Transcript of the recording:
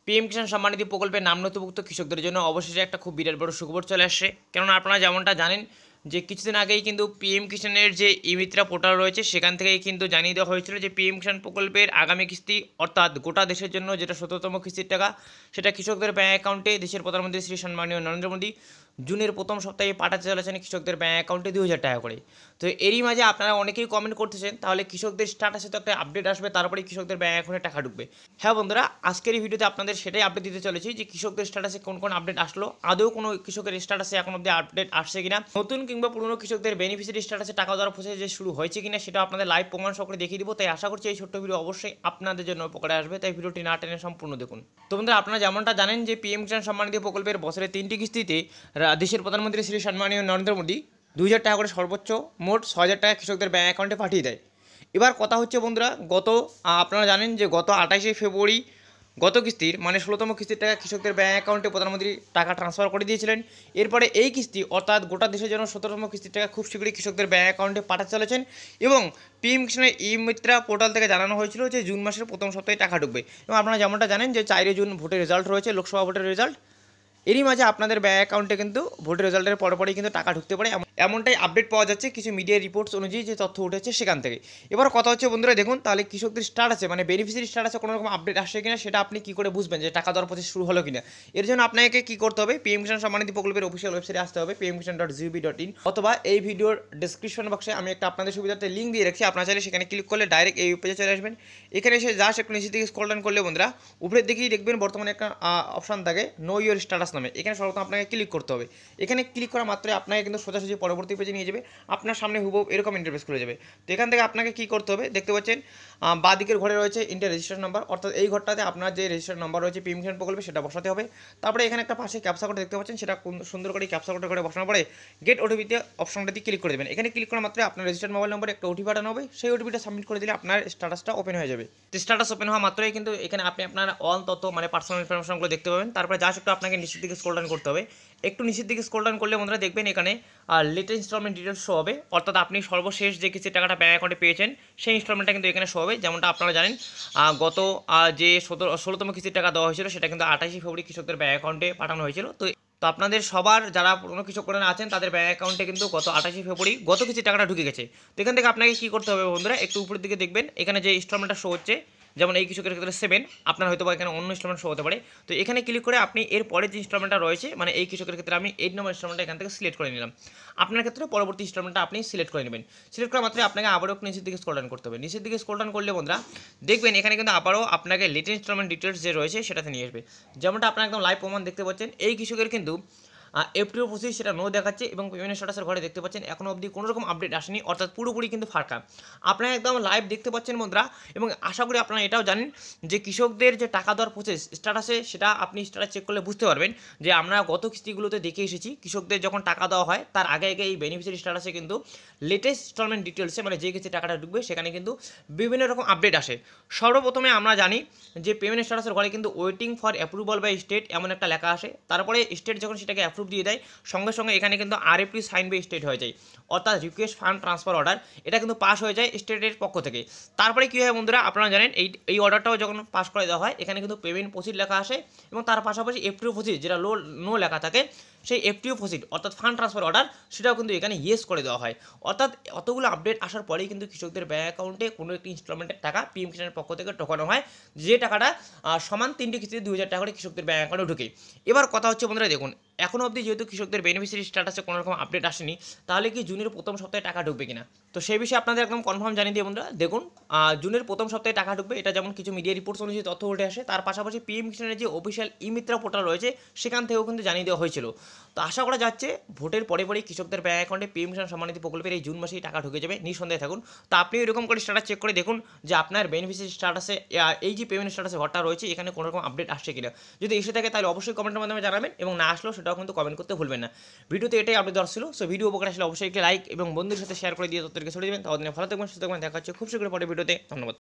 PM Kisan Samman Nidhi প্রকল্পের নাম নথিভুক্ত কৃষকদের জন্য অবশেষে একটা খুব বিরাট বড় সুখবর চলে আসছে। কেননা আপনারা যেমনটা জানেন যে কিছুদিন আগেই কিন্তু পিএম কিষাণের যে ই মিত্রা পোর্টাল রয়েছে সেখান থেকেই কিন্তু জানিয়ে দেওয়া হয়েছিল যে পিএম কিষাণ প্রকল্পের আগামী কিস্তি অর্থাৎ গোটা দেশের জন্য যেটা ১৭তম কিস্তির টাকা সেটা কৃষকদের ব্যাঙ্ক অ্যাকাউন্টে দেশের প্রধানমন্ত্রী শ্রী সম্মানীয় নরেন্দ্র মোদী জুনের প্রথম সপ্তাহে পাঠাতে চলেছেন কৃষকদের ব্যাঙ্ক অ্যাকাউন্টে ২,০০০ টাকা করে। তো এরই মাঝে আপনারা অনেকেই কমেন্ট করতেছেন তাহলে কৃষকদের স্ট্যাটাসে তো একটা আপডেট আসবে, তারপরে কৃষকদের ব্যাঙ্ক অ্যাকাউন্টে টাকা ঢুকবে। হ্যাঁ বন্ধুরা, আজকের এই ভিডিওতে আপনাদের সেটাই আপডেট দিতে চলেছি যে কৃষকদের স্ট্যাটাসে কোন কোন আপডেট আসলো, আদৌ কোনো কৃষকের স্ট্যাটাসে এখন অব্দি আপডেট আসছে কিনা, নতুন কিংবা পুরনো কৃষকদের বেনিফিশিয়ারি স্ট্যাটাসে টাকা দেওয়ার প্রসেস যে শুরু হয়েছে কিনা সেটা আপনাদের লাইভ প্রমাণ সহকারে দেখিয়ে দিব। তাই আশা করছি এই ছোট্ট ভিডিও অবশ্যই আপনাদের জন্য উপকারে আসবে, তাই ভিডিওটি না টেনে সম্পূর্ণ দেখুন। তো বন্ধুরা, আপনারা যেমনটা জানেন যে পিএম কিষাণ সম্মান নিধি প্রকল্পের বছরের 3টি কিস্তিতে দেশের প্রধানমন্ত্রী শ্রী সম্মানীয় নরেন্দ্র মোদী ২,০০০ টাকা করে সর্বোচ্চ মোট ৬,০০০ টাকা কৃষকদের ব্যাঙ্ক অ্যাকাউন্টে পাঠিয়ে দেয়। এবার কথা হচ্ছে বন্ধুরা, আপনারা জানেন যে গত ২৮শে ফেব্রুয়ারি গত কিস্তির মানে ১৬তম কিস্তির টাকা কৃষকদের ব্যাঙ্ক অ্যাকাউন্টে প্রধানমন্ত্রী টাকা ট্রান্সফার করে দিয়েছিলেন। এরপরে এই কিস্তি অর্থাৎ গোটা দেশের জন্য ১৭তম কিস্তির টাকা খুব শীঘ্রই কৃষকদের ব্যাঙ্ক অ্যাকাউন্টে পাঠাতে চলেছেন এবং পিএম কিষাণের ই মিত্রা পোর্টাল থেকে জানানো হয়েছিল যে জুন মাসের প্রথম সপ্তাহে টাকা ঢুকবে। এবং আপনারা যেমনটা জানেন যে ৪ জুন ভোটের রেজাল্ট রয়েছে, লোকসভা ভোটের রেজাল্ট। এরই মাঝে আপনাদের ব্যাঙ্ক অ্যাকাউন্টে কিন্তু ভোটের রেজাল্টের পরপরই কিন্তু টাকা ঢুকতে পারে, এমনটাই আপডেট পাওয়া যাচ্ছে কিছু মিডিয়া রিপোর্টস অনুযায়ী যে তথ্য উঠেছে সেখান থেকে। এবার কথা হচ্ছে বন্ধুরা, দেখুন তাহলে কৃষকদের স্ট্যাটাসে মানে বেনিফিশিয়ারি স্ট্যাটাসে কোনো রকম আপডেট আসছে কিনা সেটা আপনি কী করে বুঝবেন যে টাকা দেওয়ার প্রসেস শুরু হলো কিনা। এর জন্য আপনাকে কী করতে হবে, পিএম কিষাণ সম্মান নিধি প্রকল্পের অফিসিয়াল ওয়েবসাইটে আসতে হবে pmkisan.gov.in, অথবা এই ভিডিওর ডেসক্রিপশন বক্সে আমি একটা আপনাদের সুবিধার্থে লিঙ্ক দিয়ে রাখছি, আপনারা চাইলে সেখানে ক্লিক করলে ডাইরেক্ট এই পেজে চলে আসবেন। এখানে এসে জাস্ট একটু নিচের দিকে স্ক্রল ডাউন করলে বন্ধুরা উপরের দিকেই দেখবেন বর্তমানে একটা অপশন থাকে নো ইয়োর স্ট্যাটাস নামে, এখানে সর্বপ্রথম আপনাকে ক্লিক করতে হবে। এখানে ক্লিক করা মাত্রই আপনাকে কিন্তু সোজাসুজি পরবর্তী পেজে নিয়ে যাবে, আপনার সামনে হুবহু এরকম ইন্টারফেস খুলে যাবে। তো এখান থেকে আপনাকে কী করতে হবে, দেখতে পাচ্ছেন বাঁ দিকের ঘরে রয়েছে ইন্টার রেজিস্ট্রেশন নাম্বার, অর্থাৎ এই ঘরটাতে আপনার যে রেজিস্ট্রেশন নাম্বার রয়েছে পিএম কিষাণ প্রকল্পে সেটা বসাতে হবে। তারপরে এখানে একটা পাশে ক্যাপচা কোড দেখতে পাচ্ছেন, সেটা সুন্দর করে ক্যাপচা কোড করে বসানোর পরে গেট ওটিপিতে অপশনটাতে ক্লিক করে দেবেন। এখানে ক্লিক করা মাত্রই আপনার রেজিস্টার্ড মোবাইল নম্বরে একটা ওটিপি পাঠানো হবে, সেই ওটিপিটা সাবমিট করে দিলে আপনার স্ট্যাটাসটা ওপেন হয়ে যাবে। তো স্ট্যাটাস ওপেন হওয়া মাত্রই কিন্তু এখানে আপনি আপনার অল তথ্য মানে পার্সোনাল ইনফরমেশনগুলো দেখতে পাবেন। তারপরে জাস্ট একটু আপনাকে নিচের দিকে স্ক্রল ডাউন করতে হবে। একটু নিচের দিকে স্ক্রল ডাউন করলে বন্ধুরা দেখবেন এখানে লেটেস্ট ইনস্টলমেন্ট ডিটেলস শো হবে, অর্থাৎ আপনি সর্বশেষ যে কিস্তির টাকাটা ব্যাঙ্ক অ্যাকাউন্টে পেয়েছেন সেই ইনস্টলমেন্টটা কিন্তু এখানে শো হবে। যেমনটা আপনারা জানেন গত যে ১৬তম কিস্তির টাকা দেওয়া হয়েছিল সেটা কিন্তু ২৮শে ফেব্রুয়ারি কৃষকদের ব্যাঙ্ক অ্যাকাউন্টে পাঠানো হয়েছিল। তো আপনাদের সবার যারা পুরনো কৃষকরা আছেন তাদের ব্যাঙ্ক অ্যাকাউন্টে কিন্তু গত ২৮শে ফেব্রুয়ারি গত কিস্তির টাকাটা ঢুকে গেছে। তো এখান থেকে আপনাকে কী করতে হবে বন্ধুরা, একটু উপরের দিকে দেখবেন এখানে যে ইনস্টলমেন্টটা শো হচ্ছে, যেমন এই কৃষকের ক্ষেত্রে 7, আপনার হয়তো বা এখানে অন্য ইনস্টলমেন্ট শো হতে পারে। তো এখানে ক্লিক করে আপনি এর পরের যে ইনস্টলমেন্টটা রয়েছে মানে এই কৃষকের ক্ষেত্রে আমি 8 নম্বর ইনস্টলমেন্টটা এখান থেকে সিলেক্ট করে নিলাম। আপনার ক্ষেত্রে পরবর্তী ইনস্টলমেন্টটা আপনি সিলেক্ট করে নেবেন। সিলেক্ট করা মাত্রই আপনাকে আবারও একটু নিচের দিকে স্ক্রল ডাউন করতে হবে। নিচের দিকে স্ক্রল ডাউন করলে বন্ধুরা দেখবেন এখানে কিন্তু আবারও আপনাকে লেটেস্ট ইনস্টলমেন্ট ডিটেলস যে রয়েছে সেটাতে নিয়ে আসবে। যেমনটা আপনারা একদম লাইভ প্রমাণ দেখতে পাচ্ছেন, এই কৃষকের কিন্তু এফটিও প্রসেস সেটা নো দেখাচ্ছে এবং পেমেন্ট স্ট্যাটাসের ঘরে দেখতে পাচ্ছেন এখনও অবধি কোনো রকম আপডেট আসেনি, অর্থাৎ পুরোপুরি কিন্তু ফাঁকা। আপনারা একদম লাইভ দেখতে পাচ্ছেন বন্ধুরা, এবং আশা করি আপনারা এটাও জানেন যে কৃষকদের যে টাকা দেওয়ার প্রসেস স্ট্যাটাসে সেটা আপনি স্ট্যাটাস চেক করলে বুঝতে পারবেন যে আমরা গত কিস্তিগুলোতে দেখে এসেছি কৃষকদের যখন টাকা দেওয়া হয় তার আগে আগে এই বেনিফিশিয়ারি স্ট্যাটাসে কিন্তু লেটেস্ট ইনস্টলমেন্ট ডিটেলসে মানে যে কিস্তি টাকাটা ঢুকবে সেখানে কিন্তু বিভিন্ন রকম আপডেট আসে। সর্বপ্রথমে আমরা জানি যে পেমেন্ট স্ট্যাটাসের ঘরে কিন্তু waiting for approval by state এমন একটা লেখা আসে, তারপরে স্টেট যখন সেটাকে অ্যাপ্রুভ দিয়ে দেয় সঙ্গে সঙ্গে এখানে কিন্তু আরএফটি সাইন বাই স্টেট হয়ে যায়, অর্থাৎ রিকোয়েস্ট ফান্ড ট্রান্সফার অর্ডার, এটা কিন্তু পাস হয়ে যায় স্টেটের পক্ষ থেকে। তারপরে কী হয় বন্ধুরা, আপনারা জানেন এই অর্ডারটাও যখন পাস করে দেওয়া হয় এখানে কিন্তু পেমেন্ট প্রসিড লেখা আসে এবং তার পাশাপাশি এফটিও প্রসিড যেটা নো লেখা থাকে সেই এফটিও প্রসিড অর্থাৎ ফান্ড ট্রান্সফার অর্ডার সেটাও কিন্তু এখানে ইয়েস করে দেওয়া হয়। অর্থাৎ অতগুলো আপডেট আসার পরেই কিন্তু কৃষকদের ব্যাঙ্ক অ্যাকাউন্টে কোনো একটি ইনস্টলমেন্টের টাকা পিএম কিষাণের পক্ষ থেকে ঢোকানো হয়, যে টাকাটা সমান 3টি কিস্তিতে ২,০০০ টাকা করে কৃষকদের ব্যাঙ্ক অ্যাকাউন্টে ঢুকে। এবার কথা হচ্ছে বন্ধুরা, দেখুন এখনও অবধি যেহেতু কৃষকদের বেনিফিশিয়ারি স্ট্যাটাসে কোনো রকম আপডেট আসেনি, তাহলে কি জুনের প্রথম সপ্তাহে টাকা ঢুকবে কিনা, তো সেই বিষয়ে আপনাদের একদম কনফার্ম জানিয়ে দিয়ে বন্ধুরা দেখুন জুনের প্রথম সপ্তাহে টাকা ঢুকবে, এটা যেমন কিছু মিডিয়া রিপোর্টস অনুযায়ী তথ্য উঠে আসে, তার পাশাপাশি পিএম কিষাণের যে অফিসিয়াল ই মিত্রা পোর্টাল রয়েছে সেখান থেকেও কিন্তু জানিয়ে দেওয়া হয়েছিল। তো আশা করা যাচ্ছে ভোটের পরে পরেই কৃষকদের ব্যাঙ্ক অ্যাকাউন্টে পিএম কিষাণ সম্মান নিধি প্রকল্পের এই জুন মাসেই টাকা ঢুকে যাবে, নিঃসন্দেহে থাকুন। তো আপনি এরকম করে স্ট্যাটাস চেক করে দেখুন যে আপনার বেনিফিশিয়ারি স্ট্যাটাসে এই যে পেমেন্ট স্ট্যাটাসে ঘরটা রয়েছে এখানে কোনো রকম আপডেট আসছে কিনা। যদি এসে থাকে তাহলে অবশ্যই কমেন্টের মাধ্যমে জানাবেন, এবং না আসলেও সেটাও কিন্তু কমেন্ট করতে ভুলবেন না। ভিডিওতে এটাই আপডেট দেওয়ার ছিল। সো ভিডিও উপকার আসলে অবশ্যই একটি লাইক এবং বন্ধুদের সাথে শেয়ার করে দিয়ে তথ্যকে ছড়িয়ে দেবেন। তাদের ভালো থাকবেন, সুস্থ থাকবেন, দেখা হচ্ছে খুব শীঘ্রই পরের ভিডিওতে। ধন্যবাদ।